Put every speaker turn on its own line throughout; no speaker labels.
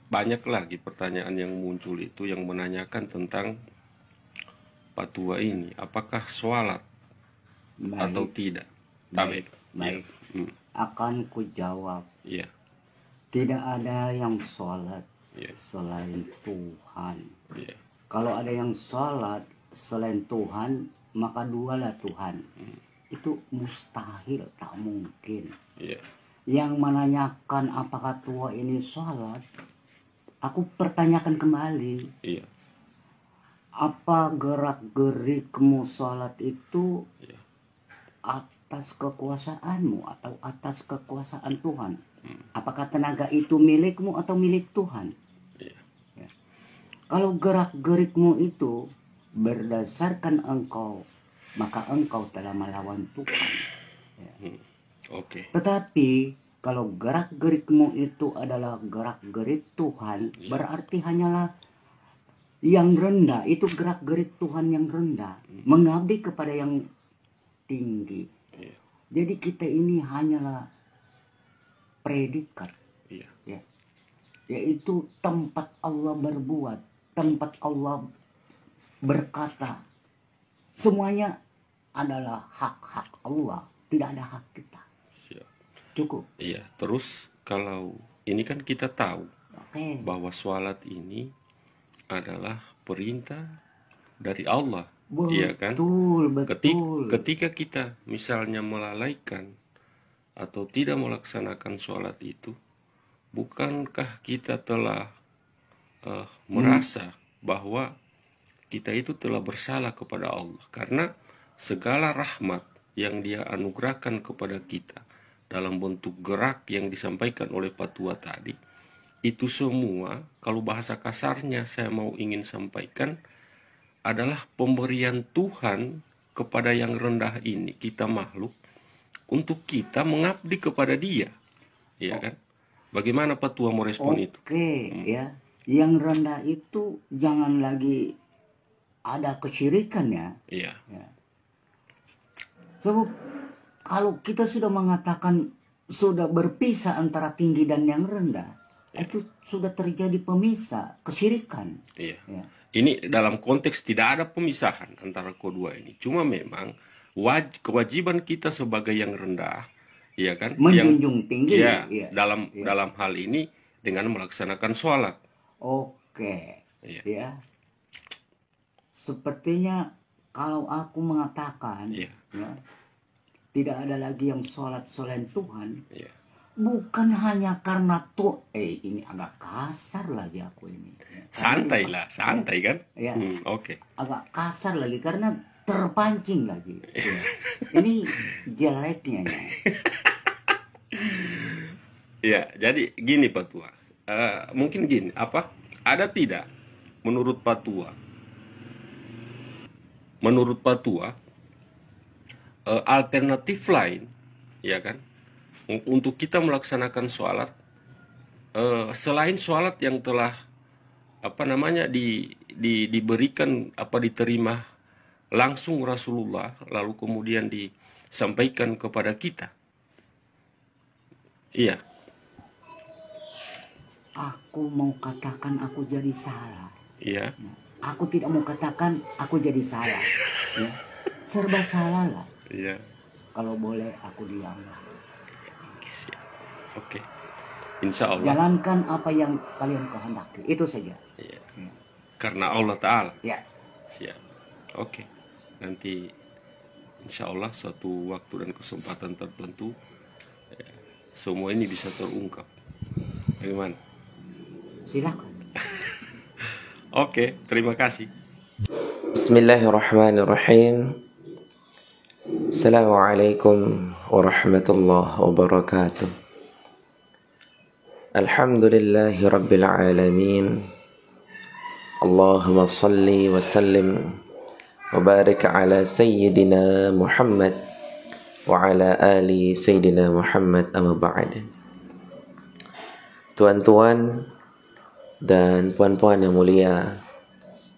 banyak lagi pertanyaan yang muncul itu yang menanyakan tentang fatwa ini, apakah sholat atau
Baik,
tidak.
baik,
Ya.
baik. Akan ku jawab.
Ya.
Tidak ada yang sholat
Ya.
selain Tuhan.
Ya.
Kalau ada yang sholat selain Tuhan, maka dualah Tuhan. Itu mustahil, tak mungkin.
Ya.
Yang menanyakan apakah tua ini sholat, aku pertanyakan kembali.
Iya.
Apa gerak-gerikmu sholat itu
Iya.
atas kekuasaanmu atau atas kekuasaan Tuhan? Apakah tenaga itu milikmu atau milik Tuhan?
Iya.
Ya. Kalau gerak-gerikmu itu berdasarkan engkau, maka engkau telah melawan Tuhan. Ya.
Oke.
Tetapi kalau gerak-gerikmu itu adalah gerak-gerik Tuhan, berarti hanyalah yang rendah. Itu gerak-gerik Tuhan yang rendah, mengabdi kepada yang tinggi.
Iya.
Jadi kita ini hanyalah predikat,
Iya.
ya, yaitu tempat Allah berbuat, tempat Allah berkata. Semuanya adalah hak-hak Allah, tidak ada hak kita.
Siap.
Cukup.
Iya. Terus kalau ini kan kita tahu
Oke.
bahwa sholat ini adalah perintah dari Allah.
Betul,
Iya kan?
betul.
Ketika kita misalnya melalaikan atau tidak melaksanakan sholat itu, bukankah kita telah merasa bahwa kita itu telah bersalah kepada Allah? Karena segala rahmat yang Dia anugerahkan kepada kita dalam bentuk gerak yang disampaikan oleh fatwa tadi, itu semua kalau bahasa kasarnya saya mau ingin sampaikan adalah pemberian Tuhan kepada yang rendah ini, kita makhluk, untuk kita mengabdi kepada Dia. Iya kan? Bagaimana fatwa mau respon itu?
Oke, ya. Yang rendah itu jangan lagi ada kesyirikan ya.
Iya.
Ya. Sebab kalau kita sudah mengatakan sudah berpisah antara tinggi dan yang rendah, itu sudah terjadi pemisah, kesyirikan.
Iya.
Ya.
Ini dalam konteks tidak ada pemisahan antara kedua ini. Cuma memang kewajiban kita sebagai yang rendah, ya kan?
Menjunjung tinggi.
Ya,
Ya.
dalam hal ini dengan melaksanakan sholat.
Oke.
Iya.
Ya. Sepertinya kalau aku mengatakan,
Iya.
ya, tidak ada lagi yang sholat selain Tuhan.
Iya.
Bukan hanya karena ini agak kasar lagi aku ini.
Santai lah, santai kan?
Ya,
Oke.
agak kasar lagi karena terpancing lagi. Ya. Ini jeleknya ya.
Ya, jadi gini fatwa. Mungkin gini, apa? Ada tidak menurut fatwa? Menurut fatwa alternatif lain, ya kan? Untuk kita melaksanakan sholat selain sholat yang telah diberikan diterima langsung Rasulullah lalu kemudian disampaikan kepada kita. Iya.
Aku mau katakan aku jadi salah.
Iya.
Aku tidak mau katakan aku jadi salah. Ya. Serba salah lah.
Iya.
Kalau boleh aku diam.
Oke. Insya Allah.
Jalankan apa yang kalian kehendaki. Itu saja.
Iya. Ya. Karena Allah Ta'ala.
Ya.
Siap. Oke. Nanti insya Allah suatu waktu dan kesempatan tertentu semua ini bisa terungkap. Bagaimana?
Silakan.
Oke. Terima kasih.
Bismillahirrahmanirrahim. Assalamualaikum warahmatullahi wabarakatuh. Alhamdulillahi rabbil alamin. Allahumma salli wa sallim wa barik ala sayyidina Muhammad wa ala ali sayyidina Muhammad, amma ba'd. Tuan-tuan dan puan-puan yang mulia,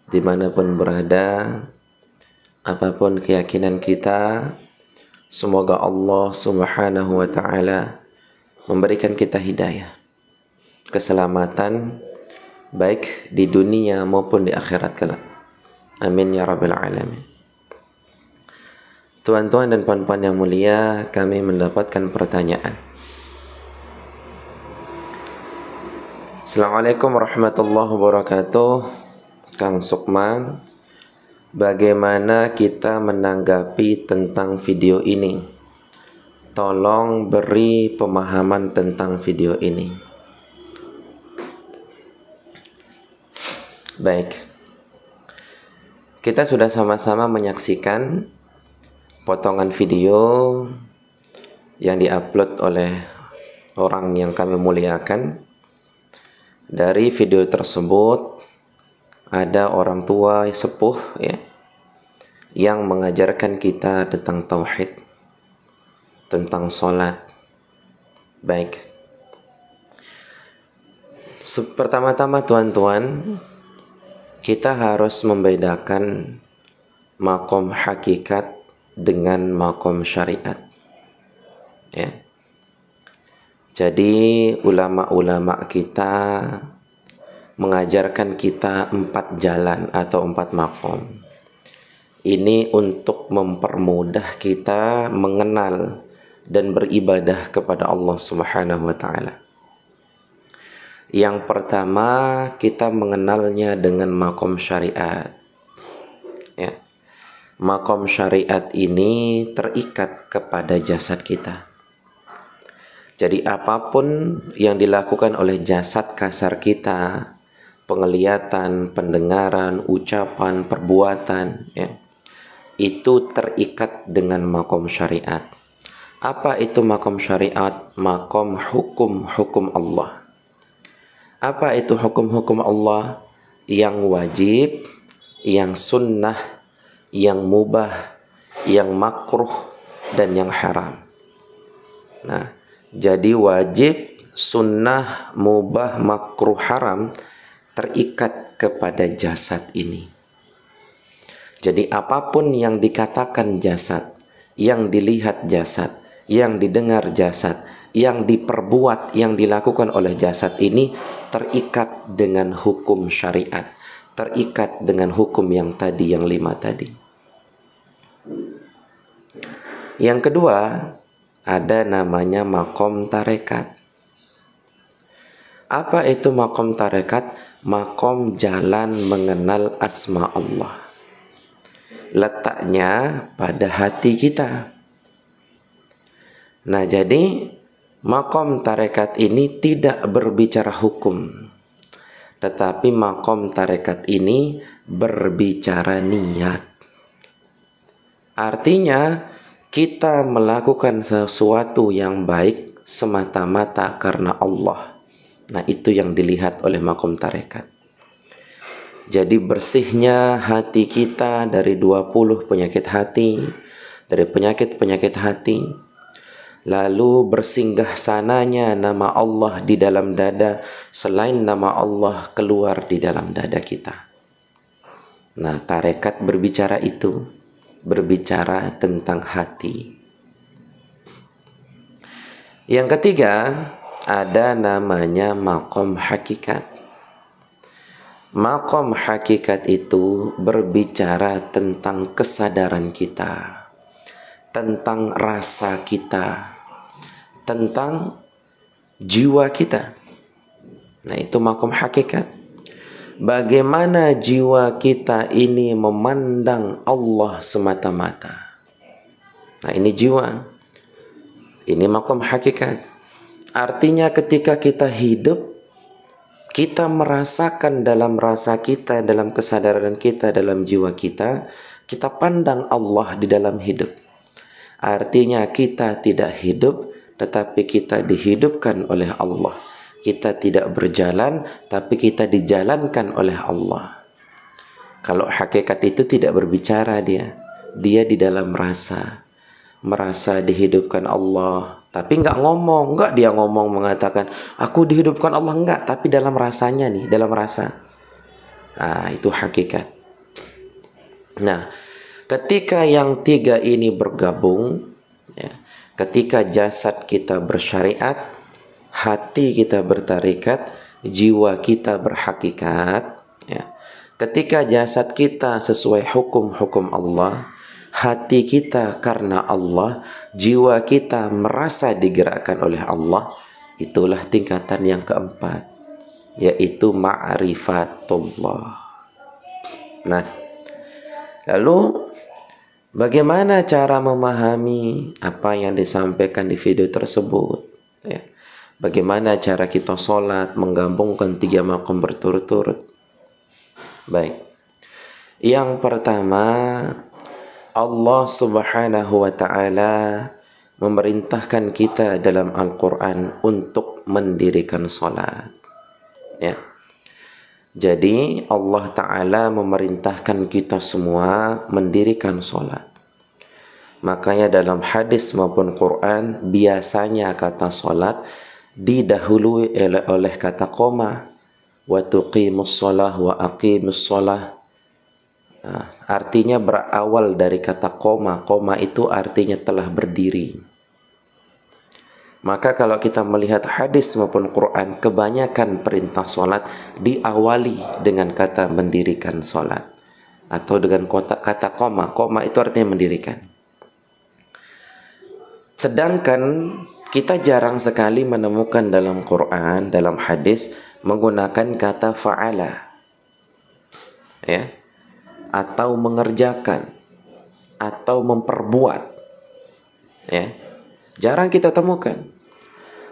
dimanapun berada, apapun keyakinan kita, semoga Allah subhanahu wa ta'ala memberikan kita hidayah, keselamatan, baik di dunia maupun di akhirat kelak. Amin ya rabbal alamin. Tuan-tuan dan puan-puan yang mulia, kami mendapatkan pertanyaan. Assalamualaikum warahmatullahi wabarakatuh. Kang Sukman, bagaimana kita menanggapi tentang video ini? Tolong beri pemahaman tentang video ini. Baik, kita sudah sama-sama menyaksikan potongan video yang diupload oleh orang yang kami muliakan. Dari video tersebut ada orang tua sepuh ya, yang mengajarkan kita tentang tauhid, tentang sholat. Baik, pertama-tama tuan-tuan, kita harus membedakan makom hakikat dengan makom syariat ya. Jadi ulama-ulama kita mengajarkan kita 4 jalan atau 4 makom. Ini untuk mempermudah kita mengenal dan beribadah kepada Allah Subhanahu wa taala. Yang pertama, kita mengenalnya dengan makom syariat. Ya. Makom syariat ini terikat kepada jasad kita. Jadi apapun yang dilakukan oleh jasad kasar kita, penglihatan, pendengaran, ucapan, perbuatan, ya, itu terikat dengan makom syariat. Apa itu makom syariat? Makom hukum-hukum Allah. Apa itu hukum-hukum Allah? Yang wajib, yang sunnah, yang mubah, yang makruh, dan yang haram. Nah, jadi wajib, sunnah, mubah, makruh, haram terikat kepada jasad ini. Jadi apapun yang dikatakan jasad, yang dilihat jasad, yang didengar jasad, yang diperbuat, yang dilakukan oleh jasad ini terikat dengan hukum syariat, terikat dengan hukum yang tadi, yang 5 tadi. Yang kedua, ada namanya makom tarekat. Apa itu makom tarekat? Makom jalan mengenal asma Allah. Letaknya pada hati kita. Nah, jadi makom tarekat ini tidak berbicara hukum, tetapi makom tarekat ini berbicara niat. Artinya kita melakukan sesuatu yang baik semata-mata karena Allah. Nah, itu yang dilihat oleh makom tarekat. Jadi bersihnya hati kita dari 20 penyakit hati, dari penyakit-penyakit hati. Lalu bersinggah sananya nama Allah di dalam dada, selain nama Allah keluar di dalam dada kita. Nah, tarekat berbicara itu, berbicara tentang hati. Yang ketiga, ada namanya makom hakikat. Makom hakikat itu berbicara tentang kesadaran kita, tentang rasa kita, tentang jiwa kita. Nah, itu makom hakikat. Bagaimana jiwa kita ini memandang Allah semata-mata. Nah, ini jiwa. Ini makom hakikat. Artinya ketika kita hidup, kita merasakan dalam rasa kita, dalam kesadaran kita, dalam jiwa kita, kita pandang Allah di dalam hidup. Artinya kita tidak hidup, tetapi kita dihidupkan oleh Allah. Kita tidak berjalan, tapi kita dijalankan oleh Allah. Kalau hakikat itu tidak berbicara dia di dalam rasa, merasa dihidupkan Allah, tapi nggak ngomong, nggak dia ngomong mengatakan aku dihidupkan Allah, nggak, tapi dalam rasanya nih, dalam rasa. Nah, itu hakikat. Nah, ketika yang 3 ini bergabung, ya, ketika jasad kita bersyariat, hati kita bertarikat, jiwa kita berhakikat, ya. Ketika jasad kita sesuai hukum-hukum Allah, hati kita karena Allah, jiwa kita merasa digerakkan oleh Allah, itulah tingkatan yang keempat, yaitu ma'rifatullah. Nah, lalu bagaimana cara memahami apa yang disampaikan di video tersebut? Ya. Bagaimana cara kita sholat menggabungkan 3 maqam berturut-turut? Baik. Yang pertama, Allah Subhanahu wa taala memerintahkan kita dalam Al-Qur'an untuk mendirikan salat. Ya. Jadi Allah taala memerintahkan kita semua mendirikan salat. Makanya dalam hadis maupun Quran biasanya kata salat didahului oleh kata qoma. Wa tuqimus shalah wa aqimus shalah. Nah, artinya berawal dari kata koma. Koma itu artinya telah berdiri. Maka kalau kita melihat hadis maupun Quran, kebanyakan perintah sholat diawali dengan kata mendirikan sholat, atau dengan kata koma. Koma itu artinya mendirikan. Sedangkan kita jarang sekali menemukan dalam Quran, dalam hadis menggunakan kata fa'ala, ya, atau mengerjakan, atau memperbuat, ya, jarang kita temukan.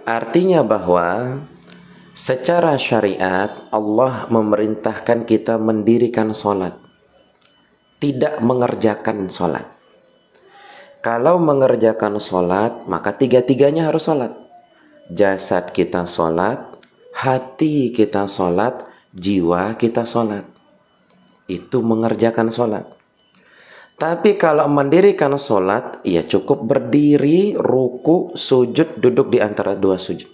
Artinya bahwa secara syariat Allah memerintahkan kita mendirikan sholat, tidak mengerjakan sholat. Kalau mengerjakan sholat, maka tiga-tiganya harus sholat. Jasad kita sholat, hati kita sholat, jiwa kita sholat. Itu mengerjakan sholat. Tapi kalau mendirikan sholat, ya cukup berdiri, ruku, sujud, duduk di antara 2 sujud.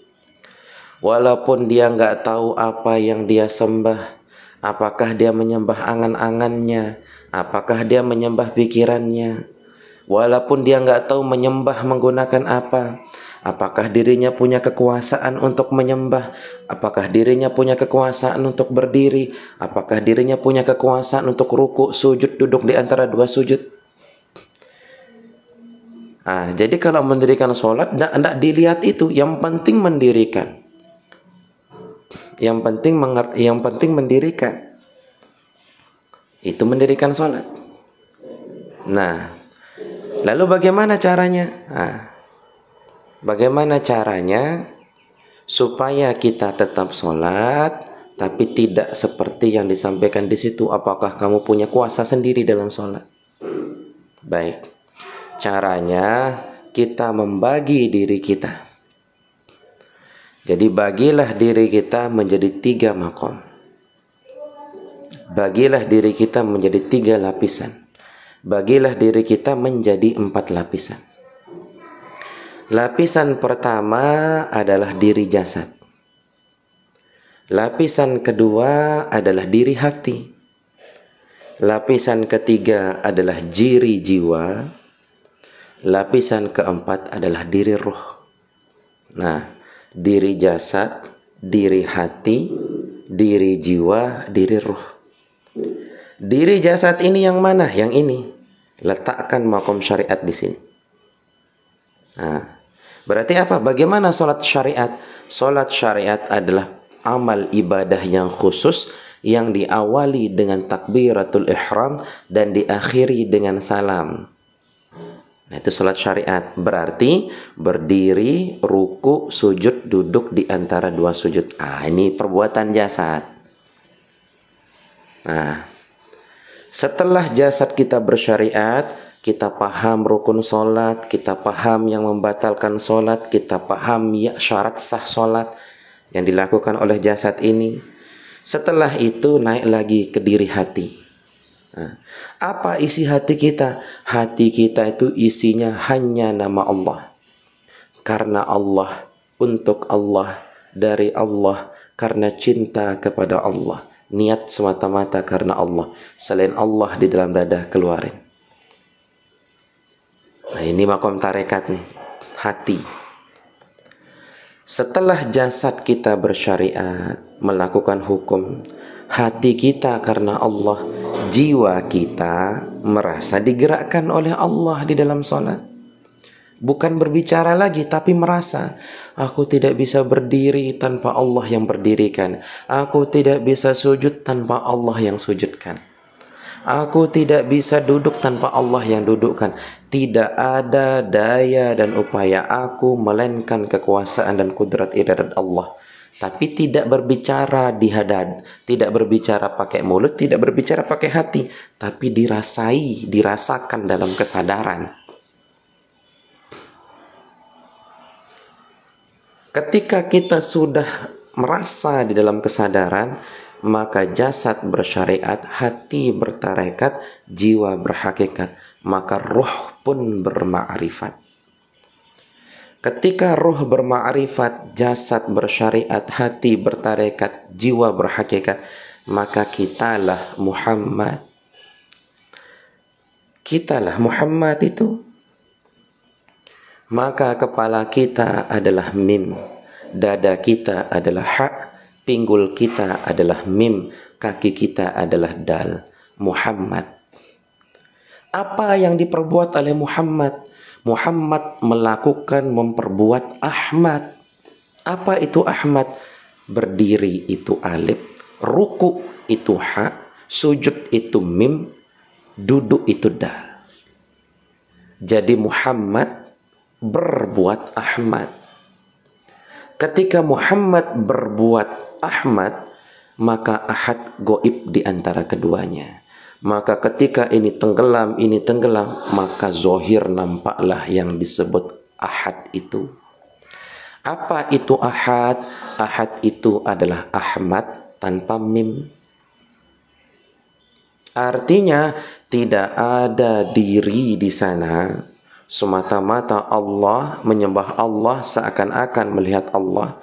Walaupun dia nggak tahu apa yang dia sembah, apakah dia menyembah angan-angannya, apakah dia menyembah pikirannya, walaupun dia nggak tahu menyembah menggunakan apa, apakah dirinya punya kekuasaan untuk menyembah? Apakah dirinya punya kekuasaan untuk berdiri? Apakah dirinya punya kekuasaan untuk ruku, sujud, duduk di antara 2 sujud? Nah, jadi kalau mendirikan sholat, tidak dilihat itu. Yang penting mendirikan. Yang penting mendirikan. Itu mendirikan sholat. Nah, lalu bagaimana caranya? Nah, bagaimana caranya supaya kita tetap sholat tapi tidak seperti yang disampaikan di situ? Apakah kamu punya kuasa sendiri dalam sholat? Baik, caranya kita membagi diri kita. Jadi bagilah diri kita menjadi 3 maqam. Bagilah diri kita menjadi 3 lapisan. Bagilah diri kita menjadi 4 lapisan. Lapisan pertama adalah diri jasad. Lapisan kedua adalah diri hati. Lapisan ketiga adalah diri jiwa. Lapisan keempat adalah diri ruh. Nah, diri jasad, diri hati, diri jiwa, diri ruh. Diri jasad ini yang mana? Yang ini. Letakkan makom syariat di sini. Nah, berarti apa? Bagaimana sholat syariat? Sholat syariat adalah amal ibadah yang khusus yang diawali dengan takbiratul ihram dan diakhiri dengan salam. Nah, itu sholat syariat. Berarti berdiri, ruku, sujud, duduk di antara 2 sujud. Ini perbuatan jasad. Nah, setelah jasad kita bersyariat, kita paham rukun sholat, kita paham yang membatalkan sholat, kita paham ya syarat sah sholat yang dilakukan oleh jasad ini. Setelah itu naik lagi ke diri hati. Nah, apa isi hati kita? Hati kita itu isinya hanya nama Allah. Karena Allah, untuk Allah, dari Allah, karena cinta kepada Allah. Niat semata-mata karena Allah. Selain Allah di dalam dada keluarin. Nah, ini makom tarekat nih, hati. Setelah jasad kita bersyariat, melakukan hukum, hati kita karena Allah, jiwa kita merasa digerakkan oleh Allah di dalam sholat. Bukan berbicara lagi, tapi merasa, aku tidak bisa berdiri tanpa Allah yang berdirikan. Aku tidak bisa sujud tanpa Allah yang sujudkan. Aku tidak bisa duduk tanpa Allah yang dudukkan. Tidak ada daya dan upaya aku melainkan kekuasaan dan kudrat iradat Allah. Tapi tidak berbicara di hadad, tidak berbicara pakai mulut, tidak berbicara pakai hati, tapi dirasakan dalam kesadaran. Ketika kita sudah merasa di dalam kesadaran, maka jasad bersyariat, hati bertarekat, jiwa berhakikat, maka ruh pun berma'rifat. Ketika ruh berma'rifat, jasad bersyariat, hati bertarekat, jiwa berhakikat, maka kitalah Muhammad. Kitalah Muhammad itu. Maka kepala kita adalah mim, dada kita adalah ha, pinggul kita adalah mim, kaki kita adalah dal. Muhammad. Apa yang diperbuat oleh Muhammad? Muhammad melakukan, memperbuat Ahmad. Apa itu Ahmad? Berdiri itu alif, ruku itu ha, sujud itu mim, duduk itu dal. Jadi Muhammad berbuat Ahmad. Ketika Muhammad berbuat Ahmad, maka Ahad goib di antara keduanya. Maka ketika ini tenggelam, maka zohir nampaklah yang disebut Ahad itu. Apa itu Ahad? Ahad itu adalah Ahmad tanpa mim. Artinya tidak ada diri di sana, semata-mata Allah, menyembah Allah seakan-akan melihat Allah.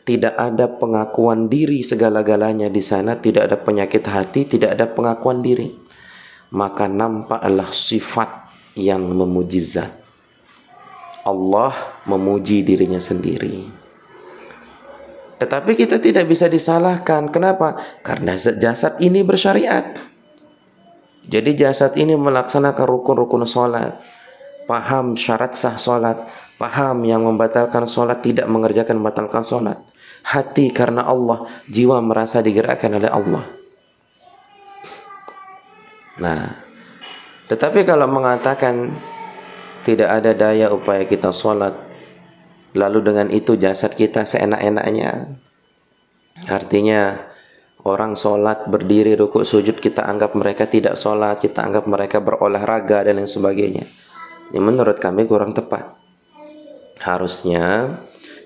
Tidak ada pengakuan diri segala-galanya di sana, tidak ada penyakit hati, tidak ada pengakuan diri. Maka nampaklah sifat yang memuji zat. Allah memuji dirinya sendiri. Tetapi kita tidak bisa disalahkan. Kenapa? Karena jasad ini bersyariat. Jadi jasad ini melaksanakan rukun-rukun sholat, paham syarat sah sholat, paham yang membatalkan sholat, tidak mengerjakan membatalkan sholat. Hati karena Allah, jiwa merasa digerakkan oleh Allah. Nah, tetapi kalau mengatakan tidak ada daya upaya kita sholat, lalu dengan itu jasad kita seenak-enaknya, artinya orang sholat berdiri rukuk sujud, kita anggap mereka tidak sholat, kita anggap mereka berolahraga dan lain sebagainya. Ini menurut kami kurang tepat. Harusnya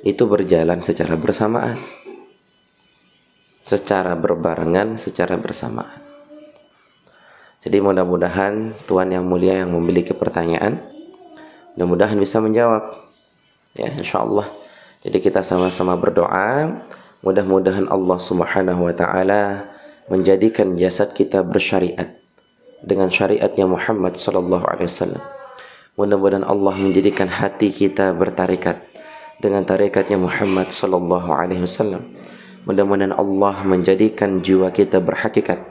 itu berjalan secara bersamaan, secara berbarengan, secara bersamaan. Jadi mudah-mudahan Tuhan yang mulia yang memiliki pertanyaan, mudah-mudahan bisa menjawab. Ya, insyaAllah. Jadi kita sama-sama berdoa, mudah-mudahan Allah Subhanahu wa Ta'ala menjadikan jasad kita bersyariat dengan syariatnya Muhammad sallallahu alaihi wasallam. Mudah-mudahan Allah menjadikan hati kita bertarekat dengan tarekatnya Muhammad sallallahu alaihi wasallam. Mudah-mudahan Allah menjadikan jiwa kita berhakikat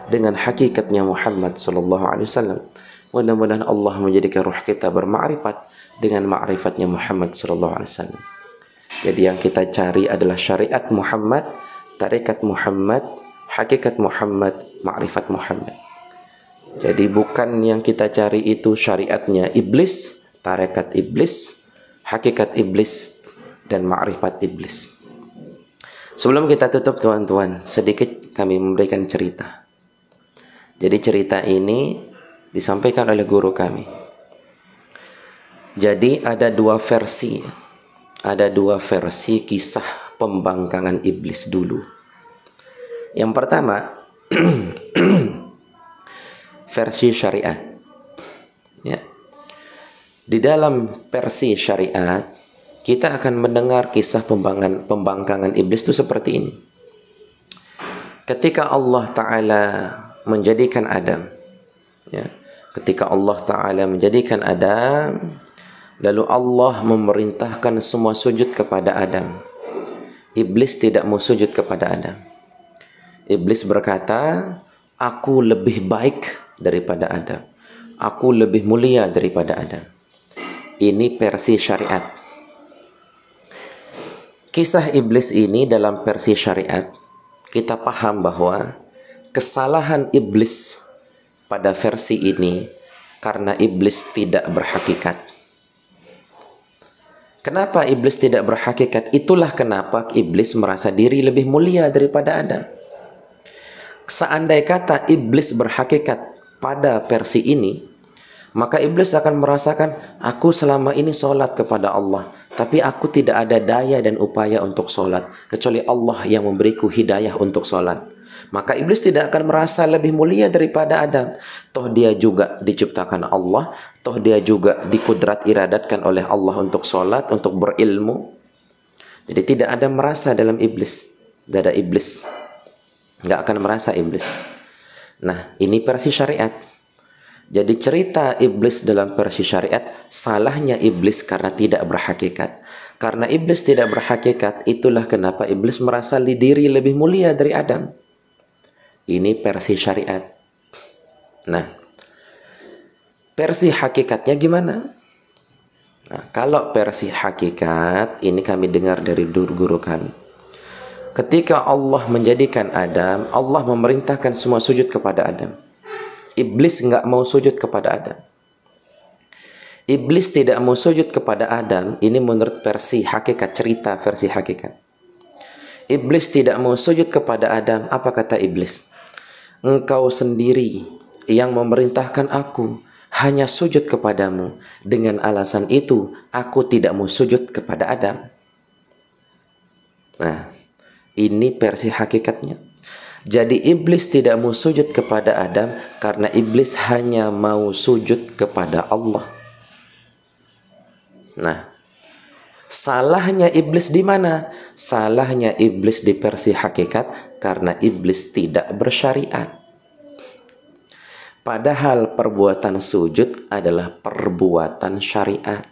dengan hakikatnya Muhammad sallallahu alaihi wasallam. Mudah-mudahan Allah menjadikan ruh kita bermakrifat dengan ma'rifatnya Muhammad sallallahu alaihi wasallam. Jadi yang kita cari adalah syariat Muhammad, tarekat Muhammad, hakikat Muhammad, ma'rifat Muhammad. Jadi bukan yang kita cari itu syariatnya iblis, tarekat iblis, hakikat iblis, dan ma'rifat iblis. Sebelum kita tutup tuan-tuan, sedikit kami memberikan cerita. Jadi cerita ini disampaikan oleh guru kami. Jadi ada dua versi kisah pembangkangan iblis dulu. Yang pertama versi syariat. Ya. Di dalam versi syariat kita akan mendengar kisah pembangkangan iblis itu seperti ini. Ketika Allah Ta'ala menjadikan Adam, ya, ketika Allah Ta'ala menjadikan Adam, lalu Allah memerintahkan semua sujud kepada Adam. Iblis tidak mau sujud kepada Adam. Iblis berkata, aku lebih baik daripada Adam. Aku lebih mulia daripada Adam. Ini versi syariat. Kisah iblis ini dalam versi syariat, kita paham bahwa kesalahan iblis pada versi ini karena iblis tidak berhakikat. Kenapa iblis tidak berhakikat? Itulah kenapa iblis merasa diri lebih mulia daripada Adam. Seandai kata iblis berhakikat pada versi ini, maka iblis akan merasakan, aku selama ini sholat kepada Allah, tapi aku tidak ada daya dan upaya untuk sholat, kecuali Allah yang memberiku hidayah untuk sholat. Maka iblis tidak akan merasa lebih mulia daripada Adam. Toh dia juga diciptakan Allah, toh dia juga dikudrat iradatkan oleh Allah untuk sholat, untuk berilmu. Jadi tidak ada merasa dalam iblis. Tidak ada iblis. Nggak akan merasa iblis. Nah, ini versi syariat. Jadi cerita iblis dalam versi syariat, salahnya iblis karena tidak berhakikat. Karena iblis tidak berhakikat, itulah kenapa iblis merasa diri lebih mulia dari Adam. Ini versi syariat. Nah, versi hakikatnya gimana? Nah, kalau versi hakikat, ini kami dengar dari guru kami. Ketika Allah menjadikan Adam, Allah memerintahkan semua sujud kepada Adam. Iblis nggak mau sujud kepada Adam. Iblis tidak mau sujud kepada Adam. Ini menurut versi hakikat, cerita versi hakikat. Iblis tidak mau sujud kepada Adam. Apa kata iblis? Engkau sendiri yang memerintahkan aku hanya sujud kepadamu. Dengan alasan itu, aku tidak mau sujud kepada Adam. Nah, ini versi hakikatnya. Jadi iblis tidak mau sujud kepada Adam karena iblis hanya mau sujud kepada Allah. Nah, salahnya iblis di mana? Salahnya iblis di versi hakikat karena iblis tidak bersyariat. Padahal perbuatan sujud adalah perbuatan syariat.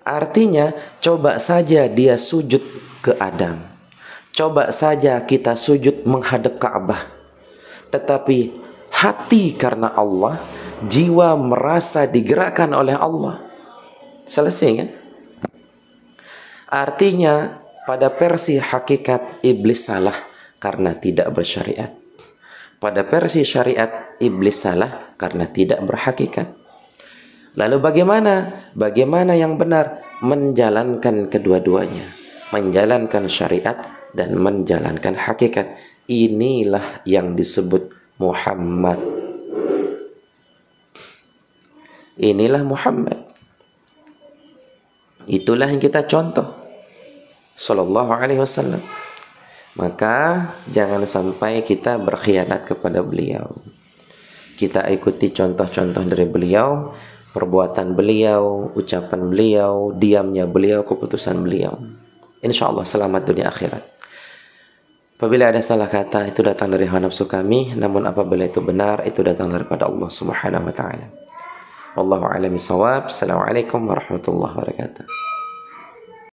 Artinya, coba saja dia sujud ke Adam. Coba saja kita sujud menghadap Ka'bah. Tetapi hati karena Allah, jiwa merasa digerakkan oleh Allah. Selesai kan? Artinya pada versi hakikat iblis salah karena tidak bersyariat. Pada versi syariat iblis salah karena tidak berhakikat. Lalu bagaimana? Bagaimana yang benar? Menjalankan kedua-duanya. Menjalankan syariat dan menjalankan hakikat. Inilah yang disebut Muhammad. Inilah Muhammad. Itulah yang kita contoh. Sallallahu alaihi wasallam. Maka jangan sampai kita berkhianat kepada beliau. Kita ikuti contoh-contoh dari beliau, perbuatan beliau, ucapan beliau, diamnya beliau, keputusan beliau. Insya Allah selamat dunia akhirat. Apabila ada salah kata, itu datang dari hawa nafsu kami. Namun apabila itu benar, itu datang daripada Allah Subhanahu wa ta'ala. Wallahu a'lam bishawab. Assalamualaikum warahmatullahi wabarakatuh.